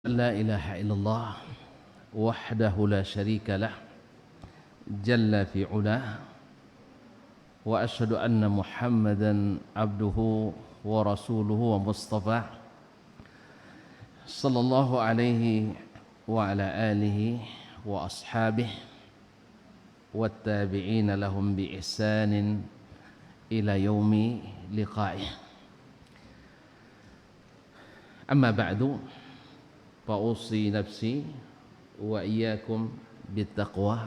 لا إله إلا الله وحده لا شريك له جل في علاه وأشهد أن محمدا عبده ورسوله ومصطفاه صلى الله عليه وعلى آله وأصحابه والتابعين لهم بإحسان إلى يوم لقائه. أما بعد فأوصي نفسي وإياكم بالتقوى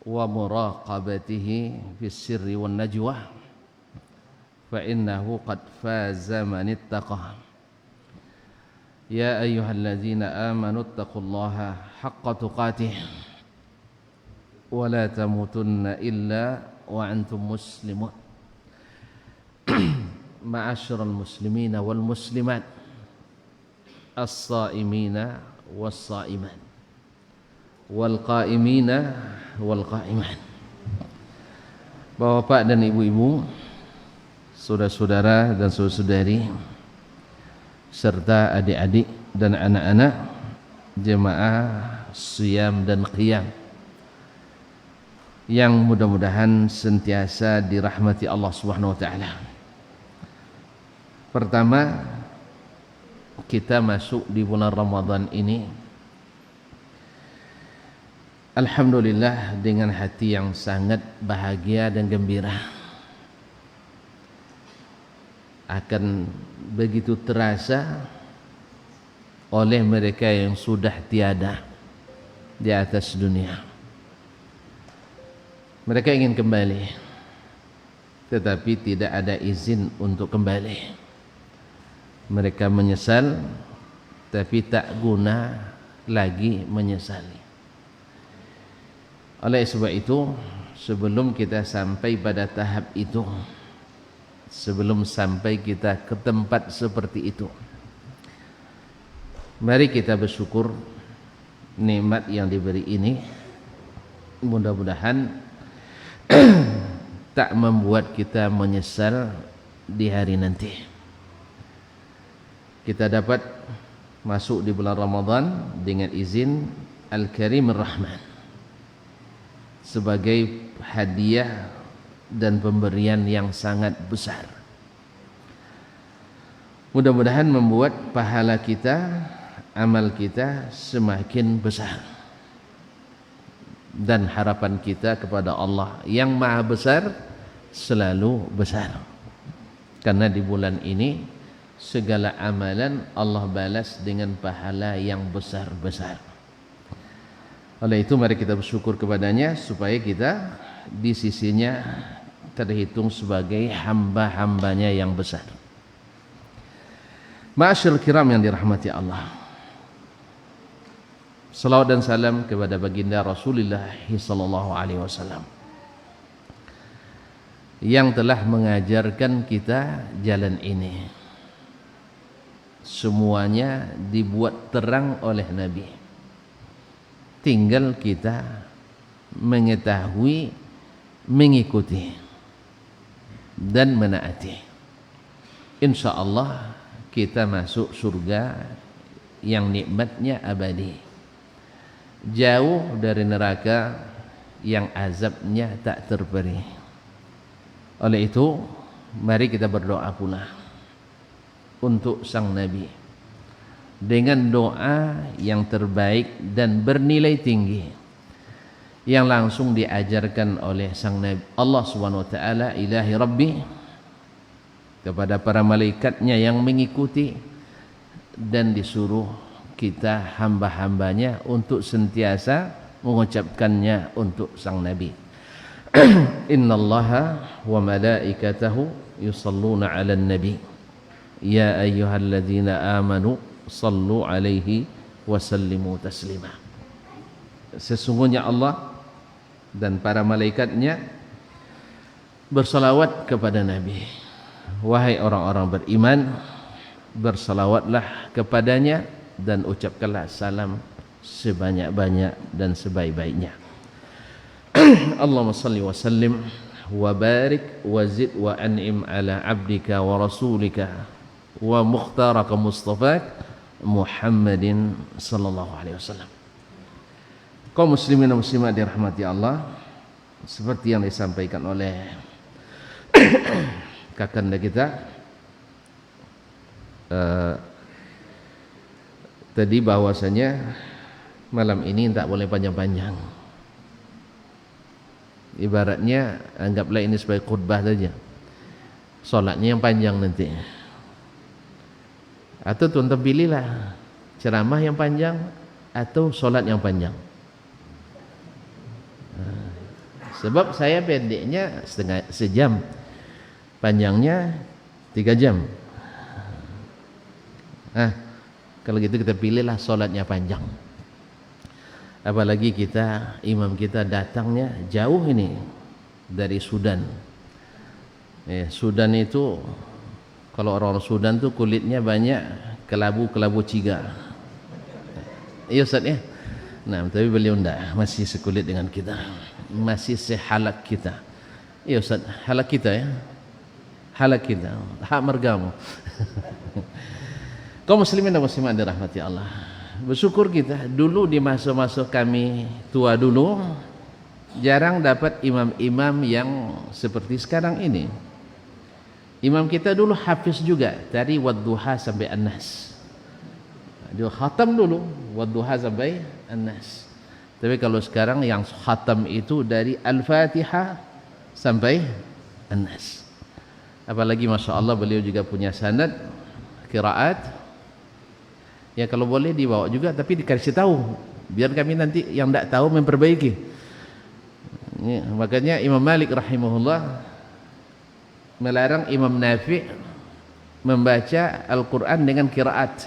ومراقبته في السر والنجوى فإنه قد فاز من اتقى. يا أيها الذين آمنوا اتقوا الله حق تقاته ولا تموتن إلا وأنتم مسلمون. معاشر المسلمين والمسلمات الصائمين والصائمات والقائمين والقائمات. Bapak dan ibu-ibu, saudara-saudara dan saudari, serta adik-adik dan anak-anak jemaah Shiyam dan Qiyam yang mudah-mudahan sentiasa dirahmati Allah Subhanahu wa taala. Pertama, kita masuk di bulan Ramadan ini alhamdulillah dengan hati yang sangat bahagia dan gembira. Akan begitu terasa oleh mereka yang sudah tiada di atas dunia. Mereka ingin kembali, tetapi tidak ada izin untuk kembali. Mereka menyesal, tapi tak guna lagi menyesali. Oleh sebab itu, sebelum kita sampai pada tahap itu, sebelum sampai kita ke tempat seperti itu, mari kita bersyukur nikmat yang diberi ini. Mudah-mudahan tak membuat kita menyesal di hari nanti. Kita dapat masuk di bulan Ramadan dengan izin Al-Karim Ar-Rahman sebagai hadiah dan pemberian yang sangat besar. Mudah-mudahan membuat pahala kita, amal kita semakin besar, dan harapan kita kepada Allah yang maha besar selalu besar, karena di bulan ini segala amalan Allah balas dengan pahala yang besar-besar. Oleh itu mari kita bersyukur kepadanya supaya kita di sisinya terhitung sebagai hamba-hambanya yang besar. Ma'asyiral kiram yang dirahmati Allah, salawat dan salam kepada baginda Rasulullah sallallahu alaihi wasallam yang telah mengajarkan kita jalan ini. Semuanya dibuat terang oleh Nabi. Tinggal kita mengetahui, mengikuti dan menaati. Insya Allah kita masuk surga yang nikmatnya abadi, jauh dari neraka yang azabnya tak terperi. Oleh itu mari kita berdoa pula untuk sang Nabi dengan doa yang terbaik dan bernilai tinggi yang langsung diajarkan oleh sang Nabi Allah Subhanahu wa taala, ilahi rabbi, kepada para malaikatnya yang mengikuti, dan disuruh kita hamba-hambanya untuk sentiasa mengucapkannya untuk sang Nabi. Innallaha wa malaikatahu yusalluna 'alan nabi ya ayyuhalladzina amanu sallu alaihi wa sallimu taslima. Sesungguhnya Allah dan para malaikatnya bersalawat kepada Nabi. Wahai orang-orang beriman, bersalawatlah kepadanya dan ucapkanlah salam sebanyak-banyak dan sebaik-baiknya. Allahumma salli wa sallim wa barik wa zid wa an'im ala abdika wa rasulika wa mukhtaraka mustafak Muhammadin sallallahu alaihi wasallam. Kaum muslimin dan muslimat dirahmati Allah, seperti yang disampaikan oleh kakanda kita tadi, bahwasanya malam ini tak boleh panjang-panjang. Ibaratnya anggaplah ini sebagai khutbah saja, solatnya yang panjang nanti. Atau tuan-tuan pilihlah ceramah yang panjang atau solat yang panjang. Sebab saya pendeknya sejam, panjangnya 3 jam. Kalau gitu kita pilihlah solatnya panjang. Apalagi kita, imam kita datangnya jauh ini dari Sudan. Sudan itu, kalau orang Sudan tuh kulitnya banyak kelabu ciga. Iya Ustaz ya. Nah, tapi beliau enggak, masih sekulit dengan kita, masih sehalak kita. Iya Ustaz, halak kita ya. Halak kita, hak margamu. Kaum muslimin dan muslimat dirahmati Allah. Bersyukur kita dulu di masa-masa kami tua dulu jarang dapat imam-imam yang seperti sekarang ini. Imam kita dulu hafiz juga dari Wadduha sampai An-Nas. Dia khatam dulu Wadduha sampai An-Nas. Tapi kalau sekarang yang khatam itu dari Al-Fatihah sampai An-Nas. Apalagi Masya Allah beliau juga punya sanad qiraat. Ya kalau boleh dibawa juga, tapi dikasih tahu biar kami nanti yang tidak tahu memperbaiki. Ya, makanya Imam Malik rahimahullah melarang Imam Nafi' membaca Al-Quran dengan qiraat,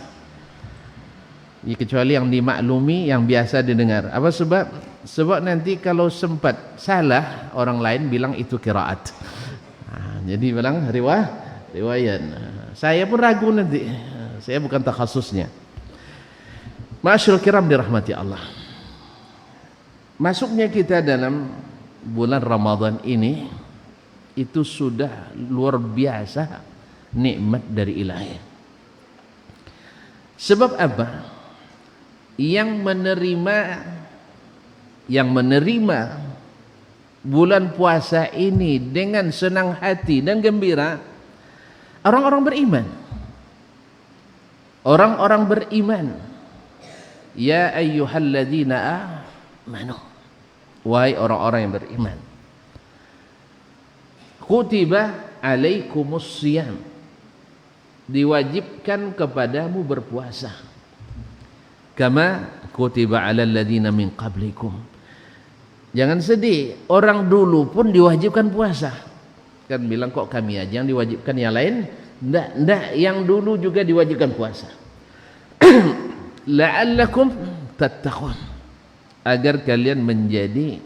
ya, kecuali yang dimaklumi, yang biasa didengar. Apa sebab? Sebab nanti kalau sempat salah orang lain bilang itu qiraat. Jadi bilang riwayat. Saya pun ragu nanti, saya bukan takhasusnya. Ma'asyiral kiram dirahmati Allah. Masuknya kita dalam bulan Ramadan ini itu sudah luar biasa nikmat dari ilahi. Sebab apa? Yang menerima bulan puasa ini dengan senang hati dan gembira, orang-orang beriman. Orang-orang beriman. Ya ayyuhalladzina amanu, wahai orang-orang yang beriman, kutiba alaikumus shiyam, diwajibkan kepadamu berpuasa, kama kutiba alal ladzina min qablikum. Jangan sedih, orang dulu pun diwajibkan puasa. Kan bilang kok kami aja yang diwajibkan, yang lain enggak, yang dulu juga diwajibkan puasa. La'allakum tattaqun, agar kalian menjadi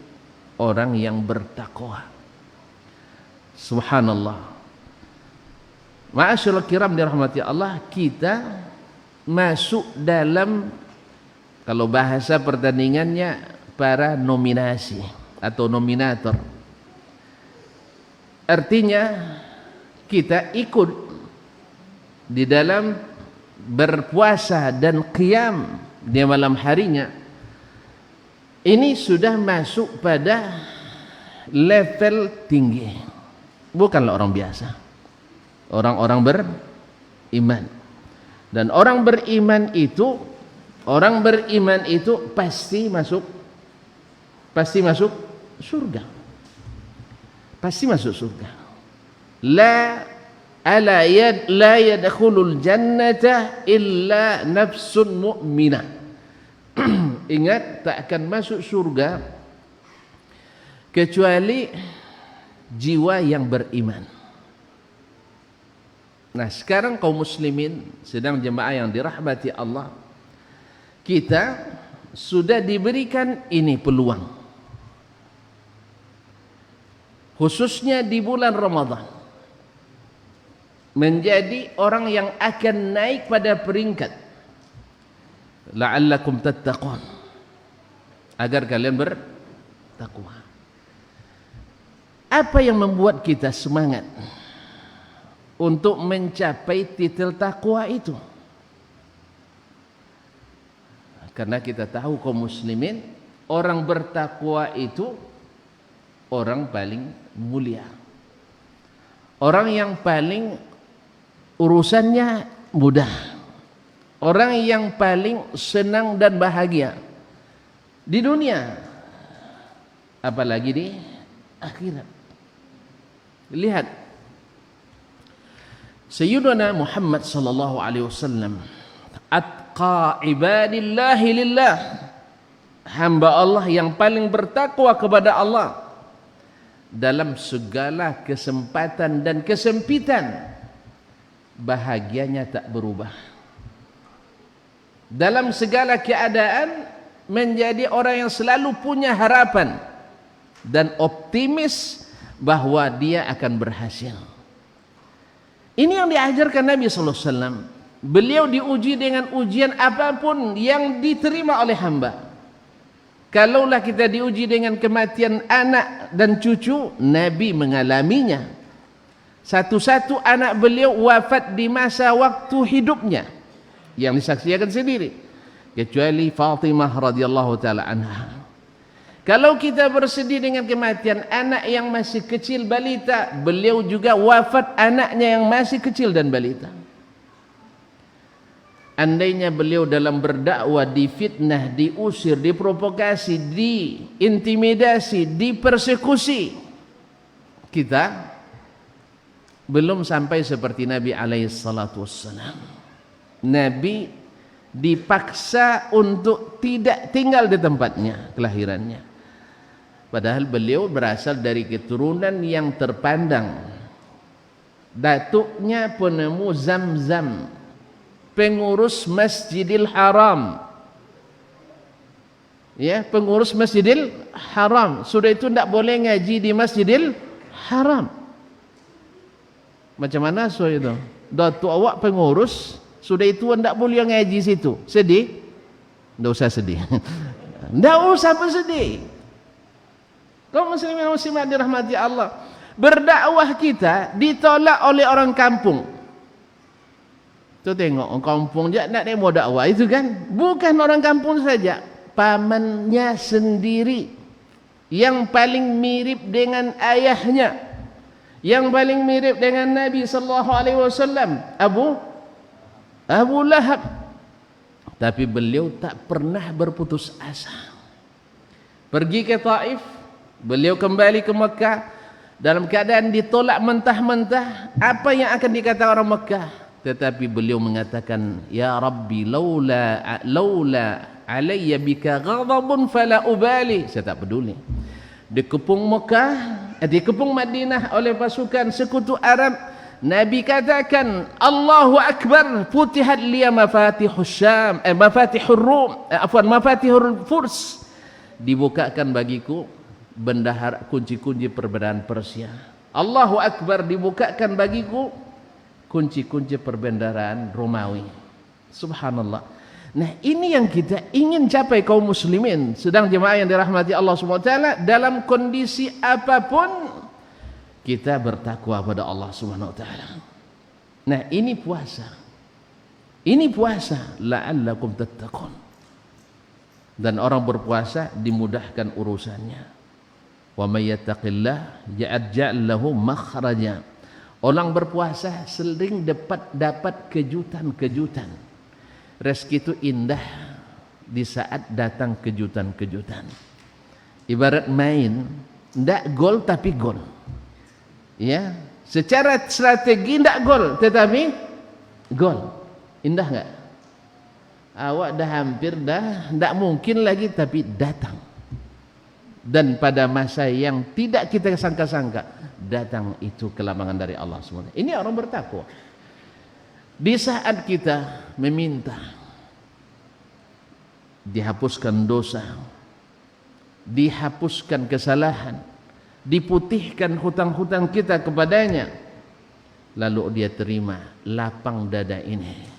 orang yang bertakwa. Subhanallah. Ma'asyiral kiram dirahmati Allah, kita masuk dalam, kalau bahasa pertandingannya, para nominasi atau nominator. Artinya kita ikut di dalam berpuasa dan qiyam di malam harinya. Ini sudah masuk pada level tinggi, bukanlah orang biasa, orang-orang beriman. Dan orang beriman itu pasti masuk surga, pasti masuk surga. La yadkhulul jannata illa nafsun mu'minah. Ingat, tak akan masuk surga kecuali jiwa yang beriman. Nah, sekarang kaum muslimin, sedang jemaah yang dirahmati Allah, kita sudah diberikan ini peluang, khususnya di bulan Ramadan, menjadi orang yang akan naik pada peringkat la'allakum tattaqun, agar kalian bertakwa. Apa yang membuat kita semangat untuk mencapai titel takwa itu? Karena kita tahu kaum muslimin, orang bertakwa itu orang paling mulia, orang yang paling urusannya mudah, orang yang paling senang dan bahagia di dunia, apalagi di akhirat. Lihat Sayyiduna Muhammad sallallahu alaihi wasallam, atqa ibadillahi lillah, hamba Allah yang paling bertakwa kepada Allah. Dalam segala kesempatan dan kesempitan, bahagianya tak berubah. Dalam segala keadaan, menjadi orang yang selalu punya harapan dan optimis bahwa dia akan berhasil. Ini yang diajarkan Nabi sallallahu alaihi wasallam. Beliau diuji dengan ujian apapun yang diterima oleh hamba. Kalaulah kita diuji dengan kematian anak dan cucu, Nabi mengalaminya. Satu-satu anak beliau wafat di masa waktu hidupnya, yang disaksikan sendiri, kecuali Fatimah radhiyallahu taala anha. Kalau kita bersedih dengan kematian anak yang masih kecil balita, beliau juga wafat anaknya yang masih kecil dan balita. Andainya beliau dalam berdakwah difitnah, diusir, diprovokasi, diintimidasi, dipersekusi, kita belum sampai seperti Nabi alaihi salatu wassalam. Nabi dipaksa untuk tidak tinggal di tempatnya kelahirannya, padahal beliau berasal dari keturunan yang terpandang. Datuknya penemu Zamzam, pengurus Masjidil Haram, ya, pengurus Masjidil Haram. Sudah itu tidak boleh ngaji di Masjidil Haram. Macam mana so itu? Datuk awak pengurus, sudah itu tidak boleh ngaji situ. Sedih? Tidak usah sedih. Tidak usah bersedih. Kaum muslimin muslimat dirahmati Allah, berdakwah kita ditolak oleh orang kampung. Tu tengok orang kampung je nak demo dakwah itu kan. Bukan orang kampung saja, pamannya sendiri yang paling mirip dengan ayahnya, yang paling mirip dengan Nabi sallallahu alaihi wasallam, Abu Lahab. Tapi beliau tak pernah berputus asa. Pergi ke Taif, beliau kembali ke Mekah dalam keadaan ditolak mentah-mentah. Apa yang akan dikata orang Mekah? Tetapi beliau mengatakan, ya Rabbi, laula alayya bika ghadabun fala ubali. Saya tak peduli. Dikepung Mekah, dikepung Madinah oleh pasukan sekutu Arab, Nabi katakan, Allahu Akbar, futihat liya mafatihus Syam, mafatihur Rum, mafatihur Furs. Dibukakan bagiku bendahara, kunci-kunci perbendaharaan Persia. Allahu Akbar, dibukakan bagiku kunci-kunci perbendaharaan Romawi. Subhanallah. Nah, ini yang kita ingin capai kaum muslimin, sedang jemaah yang dirahmati Allah SWT, dalam kondisi apapun kita bertakwa pada Allah SWT. Nah, ini puasa. Ini puasa, la'allakum tattaqun. Dan orang berpuasa dimudahkan urusannya. Wa may yattaqillah yaj'al lahu makhraja. Orang berpuasa sering dapat kejutan-kejutan. Rezeki itu indah di saat datang kejutan-kejutan. Ibarat main, tidak gol tapi gol. Ya, secara strategi tidak gol, tetapi gol. Indah enggak? Awak dah hampir dah, tidak mungkin lagi, tapi datang. Dan pada masa yang tidak kita sangka-sangka, datang itu kelambangan dari Allah SWT. Ini orang bertakwa. Di saat kita meminta dihapuskan dosa, dihapuskan kesalahan, diputihkan hutang-hutang kita kepadanya, lalu dia terima lapang dada ini.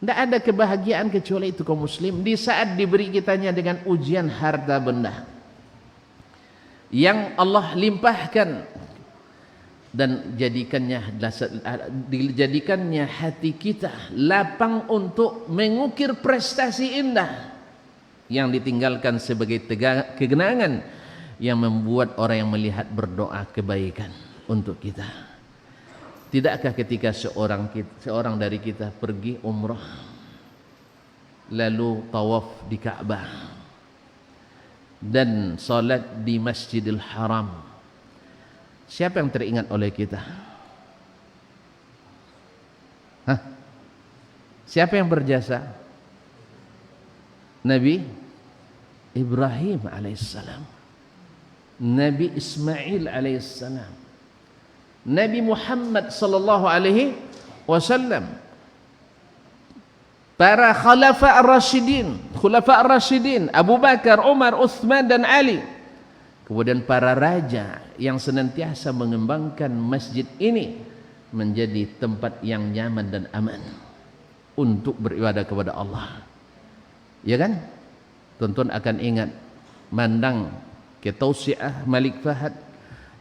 Tidak ada kebahagiaan kecuali itu kaum muslim. Di saat diberi kitanya dengan ujian harta benda yang Allah limpahkan dan dijadikannya hati kita lapang untuk mengukir prestasi indah yang ditinggalkan sebagai kegenangan yang membuat orang yang melihat berdoa kebaikan untuk kita. Tidakkah ketika seorang dari kita pergi umrah lalu tawaf di Ka'bah dan salat di Masjidil Haram, siapa yang teringat oleh kita? Siapa yang berjasa? Nabi Ibrahim alaihissalam, Nabi Ismail alaihissalam, Nabi Muhammad sallallahu alaihi wasallam, para khulafa ar-rasyidin, Abu Bakar, Umar, Uthman dan Ali. Kemudian para raja yang senantiasa mengembangkan masjid ini menjadi tempat yang nyaman dan aman untuk beribadah kepada Allah. Ya kan? Tonton akan ingat mandang ke Tausiah Malik Fahad,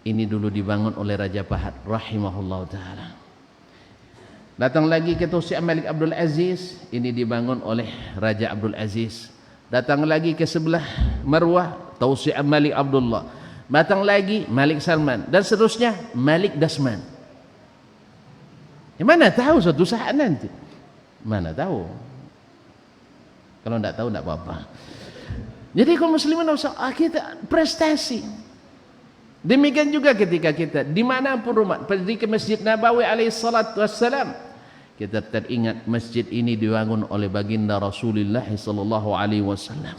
ini dulu dibangun oleh Raja Fahad rahimahullah ta'ala. Datang lagi ke Tausiah Malik Abdul Aziz, ini dibangun oleh Raja Abdul Aziz. Datang lagi ke sebelah Marwah, Tausiah Malik Abdullah. Datang lagi Malik Salman dan seterusnya Malik Dasman. Mana tahu suatu saat nanti, mana tahu. Kalau tidak tahu tidak apa-apa. Jadi kaum muslimin kita prestasi. Demikian juga ketika kita dimanapun rumah, pergi ke Masjid Nabawi alaihi salatu wassalam, kita teringat masjid ini dibangun oleh baginda Rasulullah sallallahu alaihi wasallam.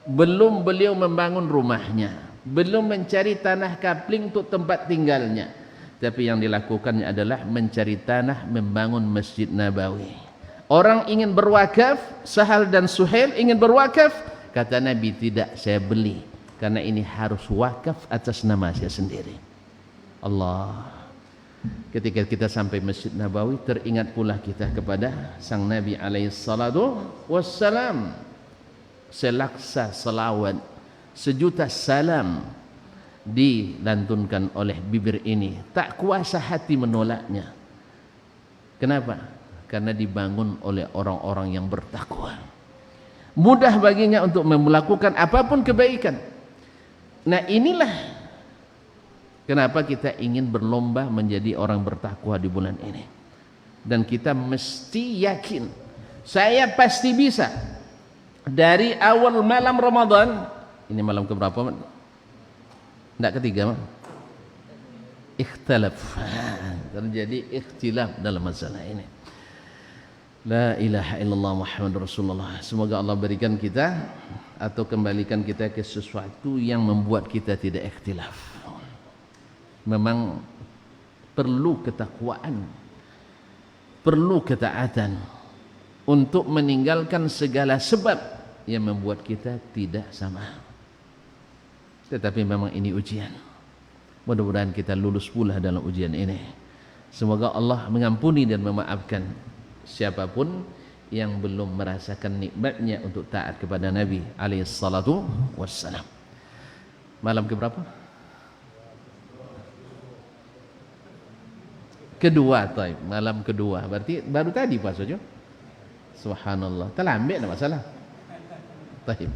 Belum beliau membangun rumahnya, belum mencari tanah kapling untuk tempat tinggalnya, tapi yang dilakukannya adalah mencari tanah membangun Masjid Nabawi. Orang ingin berwakaf, Sahal dan Suhail ingin berwakaf, kata Nabi, tidak, saya beli, karena ini harus wakaf atas nama saya sendiri. Allah. Ketika kita sampai Masjid Nabawi, teringat pula kita kepada sang Nabi alaihi salatu wassalam. Selaksa selawat, sejuta salam dilantunkan oleh bibir ini, tak kuasa hati menolaknya. Kenapa? Karena dibangun oleh orang-orang yang bertakwa. Mudah baginya untuk melakukan apapun kebaikan. Nah, inilah kenapa kita ingin berlomba menjadi orang bertakwa di bulan ini. Dan kita mesti yakin, saya pasti bisa. Dari awal malam Ramadan, ini malam keberapa? Tidak, ketiga. Ikhtilaf, terjadi ikhtilaf dalam masalah ini. La ilaha illallah Muhammad Rasulullah. Semoga Allah berikan kita atau kembalikan kita ke sesuatu yang membuat kita tidak ikhtilaf. Memang perlu ketakwaan, perlu ketaatan untuk meninggalkan segala sebab yang membuat kita tidak sama. Tetapi memang ini ujian. Mudah-mudahan kita lulus pula dalam ujian ini. Semoga Allah mengampuni dan memaafkan siapapun yang belum merasakan nikmatnya untuk taat kepada Nabi alaihi salatu wassalam. Malam keberapa? Kedua, taib. Malam kedua. Berarti baru tadi puasa jo. Subhanallah. Terlambat tak masalah. Taib.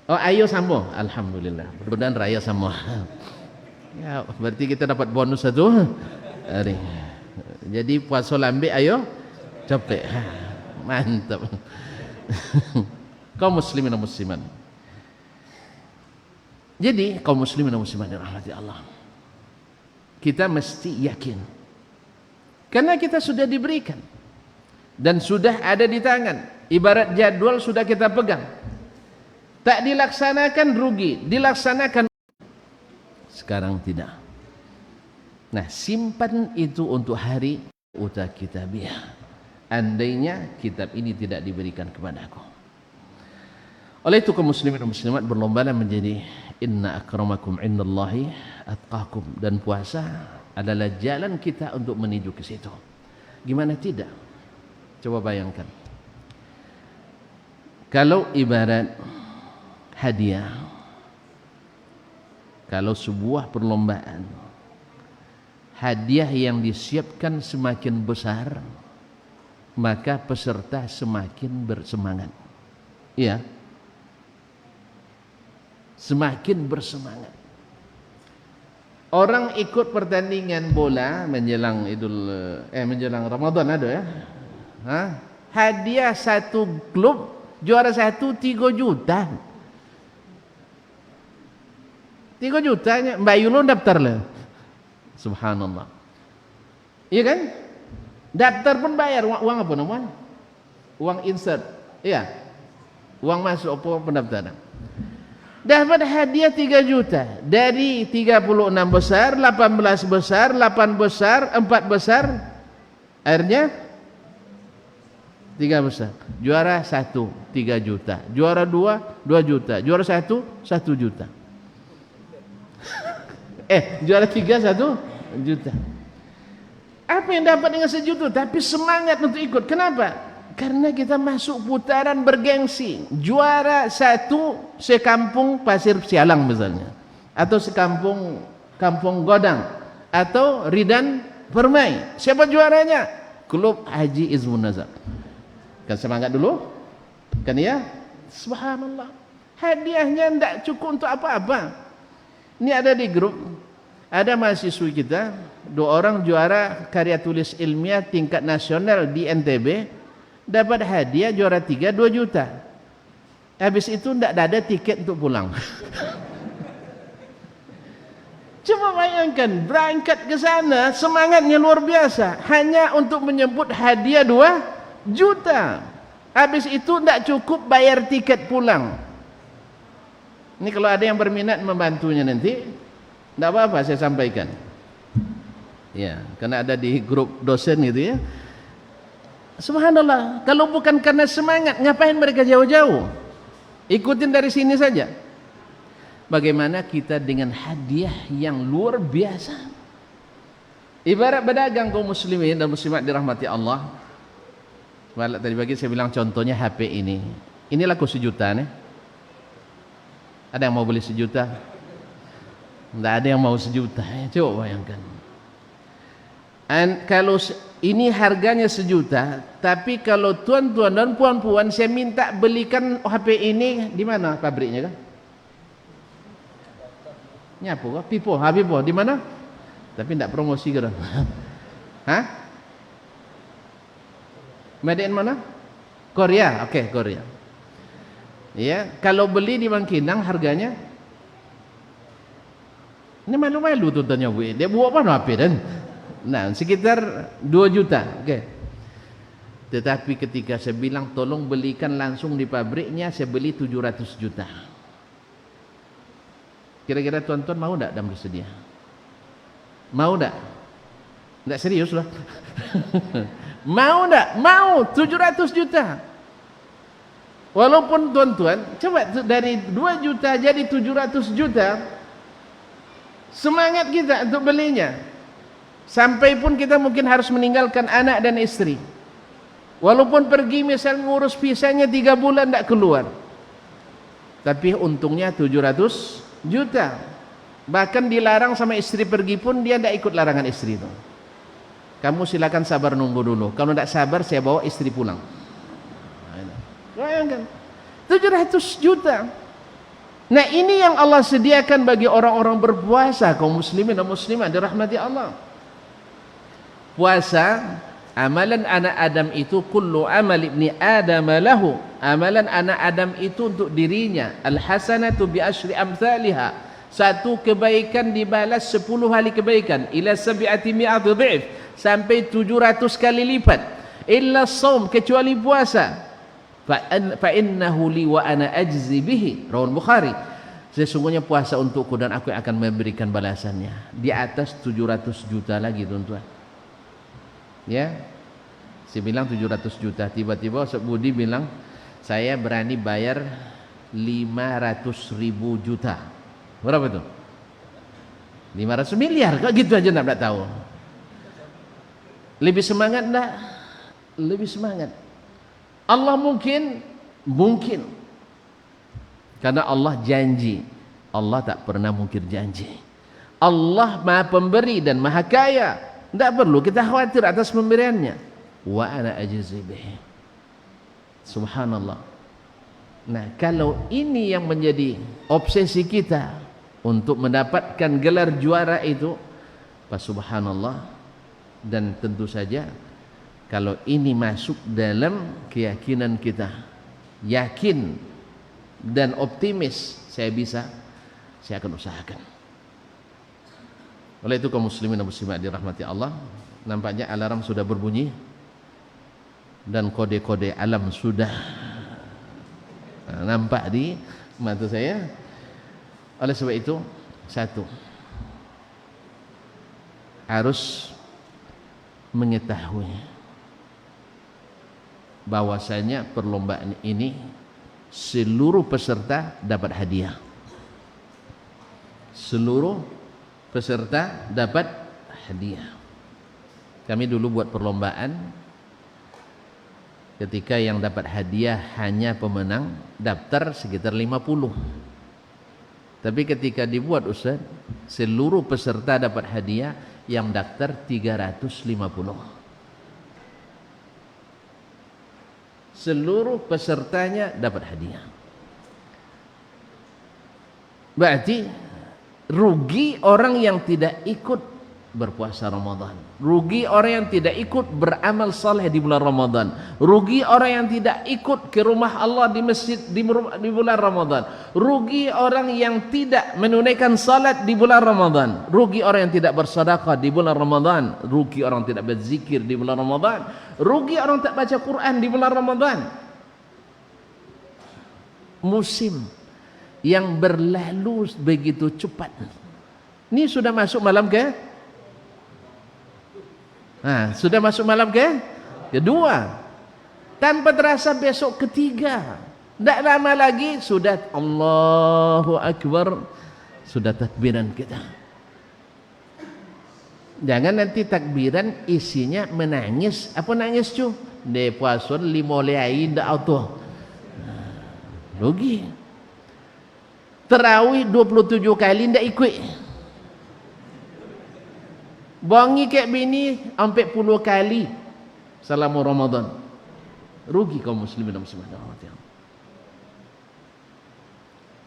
Oh, ayo sambung. Alhamdulillah. Mudah-mudahan raya semua. Ya, berarti kita dapat bonus satu hari. Jadi puasa lambe ayo capek. Mantap. Kaum muslimin dan muslimat. Jadi kaum muslimin dan muslimat dirahmati Allah, kita mesti yakin karena kita sudah diberikan dan sudah ada di tangan. Ibarat jadwal sudah kita pegang. Tak dilaksanakan rugi, dilaksanakan sekarang tidak. Nah, simpan itu untuk hari uta kitabiyah. Andainya kitab ini tidak diberikan kepadaku. Oleh itu kaum muslimin dan muslimat berlomba menjadi inna akramakum indallahi atqakum, dan puasa adalah jalan kita untuk menuju ke situ. Gimana tidak? Coba bayangkan. Kalau ibarat hadiah, Kalau sebuah perlombaan, hadiah yang disiapkan semakin besar, maka peserta semakin bersemangat. Iya, semakin bersemangat. Orang ikut pertandingan bola menjelang menjelang Ramadan ada ya. Hadiah satu klub juara 1 3 juta. 3 jutanya Mbak Yulun daftar lah. Subhanallah. Iya kan? Daftar pun bayar uang apa namanya? Uang insert. Iya. Uang masuk apa pendaftaran. Dapat hadiah 3 juta dari 36 besar, 18 besar, 8 besar, 4 besar. Akhirnya 3 besar. Juara 1 3 juta, juara 2 2 juta, juara 1 1 juta. Juara 3 1 juta. Apa yang dapat dengan 1 juta? Tapi semangat untuk ikut. Kenapa? Karena kita masuk putaran bergengsi. Juara 1 sekampung Pasir Sialang misalnya, atau sekampung Kampung Godang, atau Ridan Permai. Siapa juaranya? Klub Haji Izmun Nazar. Kan semangat dulu? Kan ya? Subhanallah. Hadiahnya tidak cukup untuk apa-apa. Ini ada di grup, ada mahasiswi kita, 2 orang juara karya tulis ilmiah tingkat nasional di NTB, dapat hadiah juara 3 2 juta. Habis itu tidak ada tiket untuk pulang. Coba bayangkan, berangkat ke sana semangatnya luar biasa, hanya untuk menyebut hadiah 2 juta. Habis itu tidak cukup bayar tiket pulang. Ini kalau ada yang berminat membantunya nanti, tidak apa-apa saya sampaikan. Ya, karena ada di grup dosen gitu ya. Subhanallah, kalau bukan karena semangat, ngapain mereka jauh-jauh? Ikutin dari sini saja. Bagaimana kita dengan hadiah yang luar biasa? Ibarat pedagang kaum muslimin dan muslimat dirahmati Allah. Tadi pagi saya bilang contohnya HP ini. Ini laku 1 juta nih. Ada yang mau beli 1 juta? Tidak ada yang mau 1 juta. Coba bayangkan. Kalau ini harganya 1 juta, tapi kalau tuan-tuan dan puan-puan saya minta belikan HP ini, di mana pabriknya kan? Nyapu kah? Pipo, Habibo, di mana? Tapi tidak promosi kan? Hah? Made in mana? Korea, oke, Korea. Ya, kalau beli di Bangkinang harganya, ini malu-malu tuannya Bu. Dia buat apa HP dan? Nah, sekitar 2 juta. Oke. Tetapi ketika saya bilang tolong belikan langsung di pabriknya, saya beli 700 juta. Kira-kira tuan-tuan mau enggak dan bersedia? Mau enggak? Enggak serius lah. Mau enggak? Mau 700 juta. Walaupun tuan-tuan, coba dari 2 juta jadi 700 juta, semangat kita untuk belinya. Sampai pun kita mungkin harus meninggalkan anak dan istri. Walaupun pergi misal ngurus visanya 3 bulan tidak keluar. Tapi untungnya 700 juta. Bahkan dilarang sama istri pergi pun dia tidak ikut larangan istri itu. Kamu silakan sabar nunggu dulu. Kalau tidak sabar saya bawa istri pulang. Bayangkan 700 juta. Nah ini yang Allah sediakan bagi orang-orang berpuasa, kaum muslimin dan muslimat dirahmati Allah. Puasa, amalan anak Adam itu kullu amal ibni Adam lahu. Amalan anak Adam itu untuk dirinya. Al-hasanatu bi asyri amthaliha. Satu kebaikan dibalas 10 kali kebaikan. Ila 700 dhif. Sampai 700 kali lipat. Illa shaum, kecuali puasa. Fa innahu li wa ana ajzi bihi. Rawal Bukhari. Sesungguhnya puasa untukku dan aku akan memberikan balasannya. Di atas 700 juta lagi tuan-tuan. Ya, saya bilang 700 juta. Tiba-tiba Ustaz Budi bilang saya berani bayar 500.000 juta. Berapa itu? 500 miliar. Kok gitu aja enggak tahu. Lebih semangat enggak? Lebih semangat. Allah mungkin karena Allah janji Allah tak pernah mungkir janji. Allah Maha Pemberi dan Maha Kaya. Tidak perlu kita khawatir atas pemberiannya. Wa ana ajzi bihi. Subhanallah. Nah, kalau ini yang menjadi obsesi kita untuk mendapatkan gelar juara itu, subhanallah. Dan tentu saja kalau ini masuk dalam keyakinan kita, yakin dan optimis, saya akan usahakan. Oleh itu kaum muslimin dan muslimat dirahmati Allah, nampaknya alarm sudah berbunyi dan kode-kode alam sudah nampak di mata saya. Oleh sebab itu, satu, harus mengetahui bahwasanya perlombaan ini seluruh peserta dapat hadiah. Seluruh peserta dapat hadiah. Kami dulu buat perlombaan, ketika yang dapat hadiah hanya pemenang, daftar sekitar 50. Tapi ketika dibuat Ustaz, seluruh peserta dapat hadiah, yang daftar 350. Seluruh pesertanya dapat hadiah. Berarti rugi orang yang tidak ikut berpuasa Ramadan, rugi orang yang tidak ikut beramal saleh di bulan Ramadan, rugi orang yang tidak ikut ke rumah Allah di masjid di bulan Ramadan, rugi orang yang tidak menunaikan salat di bulan Ramadan, rugi orang yang tidak bersedekah di bulan Ramadan, rugi orang yang tidak berzikir di bulan Ramadan, rugi orang yang tak baca Quran di bulan Ramadan. Musim yang berlalu begitu cepat. Ini sudah masuk malam ke? Sudah masuk malam kedua. Tanpa terasa besok ketiga. Tidak lama lagi sudah Allahu Akbar, sudah takbiran kita. Jangan nanti takbiran isinya menangis. Apa nangis cu? De puasun limo leai ndak auto. Rugi. Tarawih 27 kali ndak ikut. Bangi kayak bini sampai 10 kali selama Ramadan. Rugi kaum muslimin dan muslimat.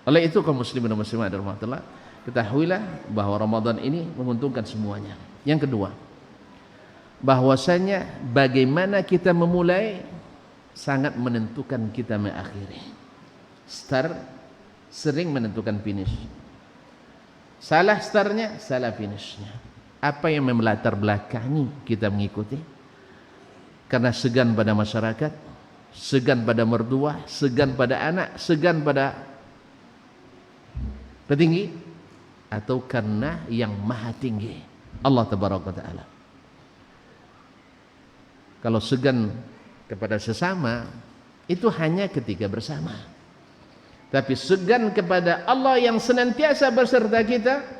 Oleh itu kaum muslimin dan muslimat rahmatullah, ketahuilah bahwa Ramadan ini menguntungkan semuanya. Yang kedua, bahwasanya bagaimana kita memulai sangat menentukan kita mengakhiri. Start sering menentukan finish. Salah startnya, salah finishnya. Apa yang melatar belakangi kita mengikuti? Karena segan pada masyarakat, segan pada mertua, segan pada anak, segan pada petinggi, atau karena yang maha tinggi, Allah Tabaraka wa Ta'ala. Kalau segan kepada sesama, itu hanya ketika bersama. Tapi segan kepada Allah yang senantiasa beserta kita,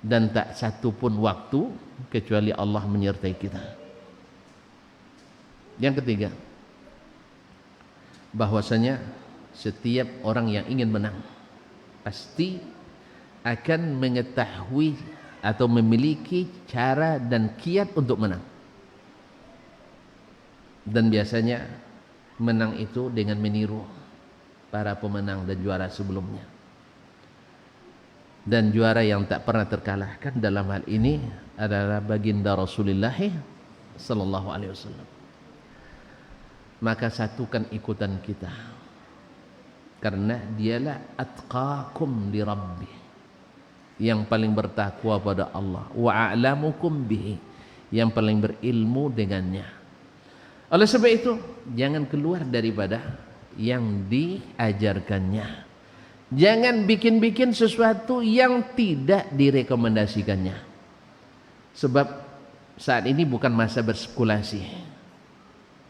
dan tak satu pun waktu kecuali Allah menyertai kita. Yang ketiga, bahwasanya setiap orang yang ingin menang pasti akan mengetahui atau memiliki cara dan kiat untuk menang. Dan biasanya menang itu dengan meniru para pemenang dan juara sebelumnya. Dan juara yang tak pernah terkalahkan dalam hal ini adalah baginda Rasulullah sallallahu alaihi wasallam. Maka satukan ikutan kita, karena dialah atqakum li rabbi, yang paling bertakwa pada Allah, wa a'lamukum bihi, yang paling berilmu dengannya. Oleh sebab itu, jangan keluar daripada yang diajarkannya. Jangan bikin-bikin sesuatu yang tidak direkomendasikannya. Sebab saat ini bukan masa berspekulasi,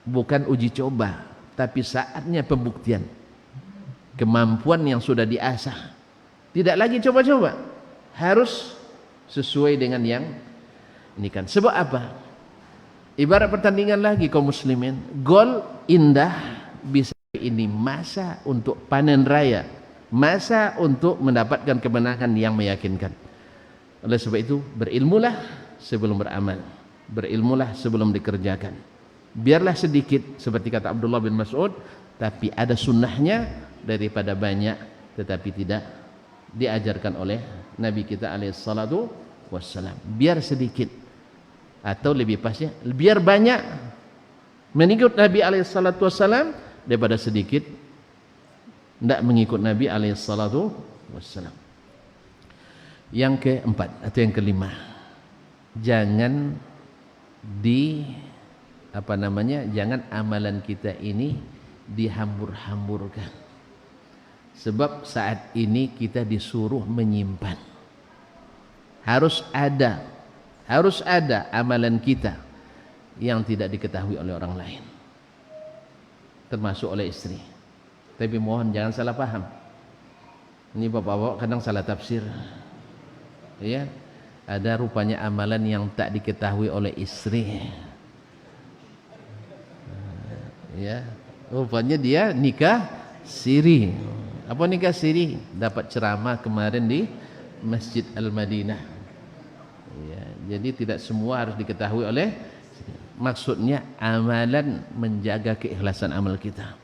bukan uji coba, tapi saatnya pembuktian kemampuan yang sudah diasah. Tidak lagi coba-coba, harus sesuai dengan yang ini kan. Sebab apa? Ibarat pertandingan lagi kaum muslimin, gol indah bisa ini masa untuk panen raya. masa untuk mendapatkan kemenangan yang meyakinkan. Oleh sebab itu, berilmulah sebelum beramal, berilmulah sebelum dikerjakan. Biarlah sedikit, seperti kata Abdullah bin Mas'ud, tapi ada sunnahnya daripada banyak tetapi tidak diajarkan oleh Nabi kita alaihissalatu wassalam. Biar sedikit, atau lebih pasnya biar banyak mengikut Nabi alaihissalatu wassalam daripada sedikit tidak mengikut Nabi alaihissalatu wassalam. Yang keempat atau yang kelima, jangan jangan amalan kita ini dihambur-hamburkan. Sebab saat ini kita disuruh menyimpan. Harus ada amalan kita yang tidak diketahui oleh orang lain, termasuk oleh istri. Tapi mohon jangan salah paham. Ini bapak-bapak kadang salah tafsir. Ya, ada rupanya amalan yang tak diketahui oleh istri. Ya, rupanya dia nikah siri. Apa nikah siri? Dapat ceramah kemarin di Masjid Al-Madinah. Ya, jadi tidak semua harus diketahui oleh. Maksudnya amalan menjaga keikhlasan amal kita.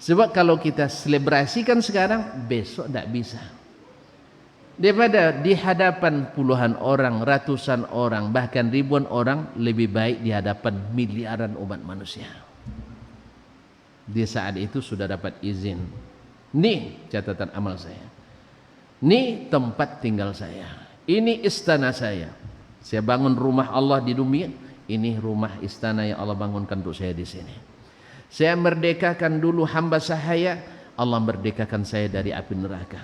Sebab kalau kita selebrasikan sekarang, besok tidak bisa. Daripada di hadapan puluhan orang, ratusan orang, bahkan ribuan orang, lebih baik di hadapan miliaran umat manusia. Di saat itu sudah dapat izin. Ini catatan amal saya. Ini tempat tinggal saya. Ini istana saya. Saya bangun rumah Allah di dunia. Ini rumah istana yang Allah bangunkan untuk saya di sini. Saya merdekakan dulu hamba sahaya, Allah merdekakan saya dari api neraka.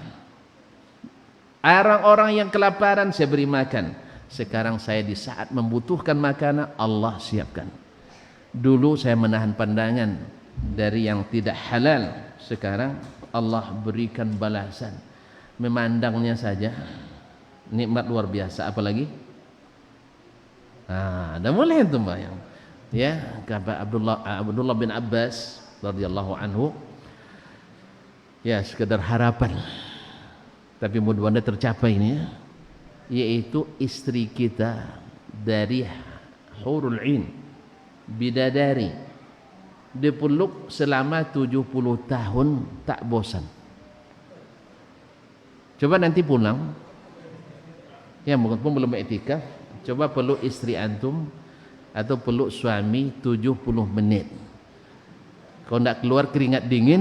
Orang-orang yang kelaparan saya beri makan. Sekarang saya di saat membutuhkan makanan, Allah siapkan. Dulu saya menahan pandangan dari yang tidak halal. Sekarang Allah berikan balasan. Memandangnya saja nikmat luar biasa. Apalagi? Dah mulai itu bayang. Ya, kata Abdullah bin Abbas radhiyallahu anhu, ya sekedar harapan, tapi mudah-mudahan tercapai ini, yaitu istri kita dari hurul ain, bidadari, dipeluk selama 70 tahun tak bosan. Coba nanti pulang, ya mungkin pun belum iktikaf, coba peluk istri antum atau peluk suami 70 menit. Kalau tidak keluar keringat dingin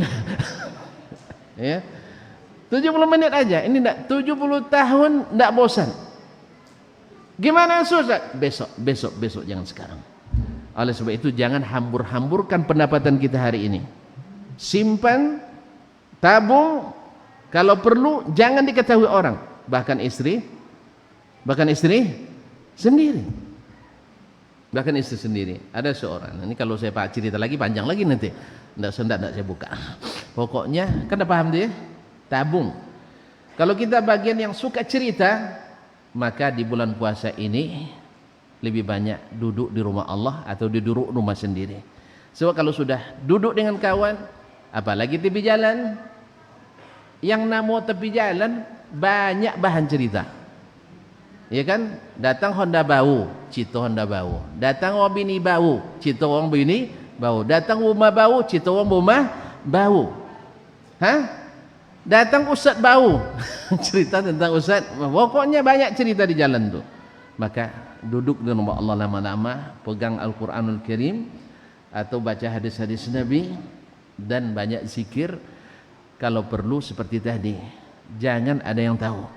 ya, 70 menit aja. Ini tidak 70 tahun tidak bosan. Gimana susah? Besok jangan sekarang. Oleh sebab itu jangan hambur-hamburkan pendapatan kita hari ini. Simpan, tabung, kalau perlu jangan diketahui orang, bahkan istri sendiri. Bahkan istri sendiri. Ada seorang, ini kalau saya cerita lagi panjang lagi nanti. Tidak saya buka. Pokoknya kan dah paham dia? Tabung. Kalau kita bagian yang suka cerita, maka di bulan puasa ini lebih banyak duduk di rumah Allah atau duduk rumah sendiri. Sebab kalau sudah duduk dengan kawan, apalagi tepi jalan, yang namo tepi jalan banyak bahan cerita. Ya kan, datang Honda bau, cito Honda bau. Datang orang bini bau, cito orang bini bau. Datang rumah bau, cito orang rumah bau. Datang ustaz bau, cerita tentang ustaz. Pokoknya banyak cerita di jalan tu. Maka duduk di rumah Allah lama-lama, pegang Al-Quranul Karim atau baca hadis-hadis Nabi dan banyak zikir. Kalau perlu seperti tadi, jangan ada yang tahu.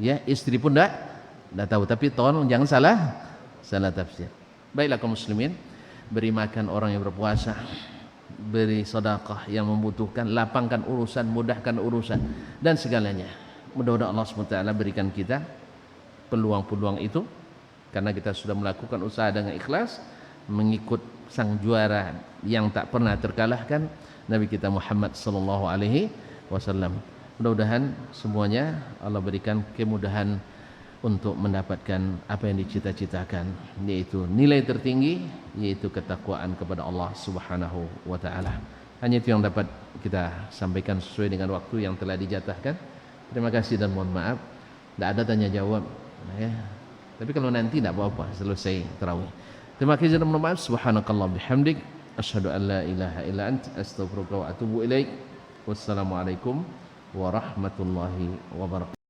Ya, istri pun tidak tahu, tapi tolong jangan salah tafsir. Baiklah kaum muslimin, beri makan orang yang berpuasa, beri sedekah yang membutuhkan, lapangkan urusan, mudahkan urusan dan segalanya. Mudah-mudahan Allah SWT berikan kita peluang-peluang itu, karena kita sudah melakukan usaha dengan ikhlas mengikut sang juara yang tak pernah terkalahkan, Nabi kita Muhammad sallallahu alaihi wasallam. Mudah-mudahan semuanya Allah berikan kemudahan untuk mendapatkan apa yang dicita-citakan, yaitu nilai tertinggi, yaitu ketakwaan kepada Allah Subhanahu wa taala. Hanya itu yang dapat kita sampaikan sesuai dengan waktu yang telah dijatahkan. Terima kasih dan mohon maaf. Tidak ada tanya jawab. Ya. Tapi kalau nanti tidak apa-apa selesai tarawih. Terima kasih dan mohon maaf. Subhanakallah bihamdik. Asyhadu an la ilaha illa anta astaghfiruka wa atubu ilaik. Wassalamualaikum warahmatullahi wabarakatuh.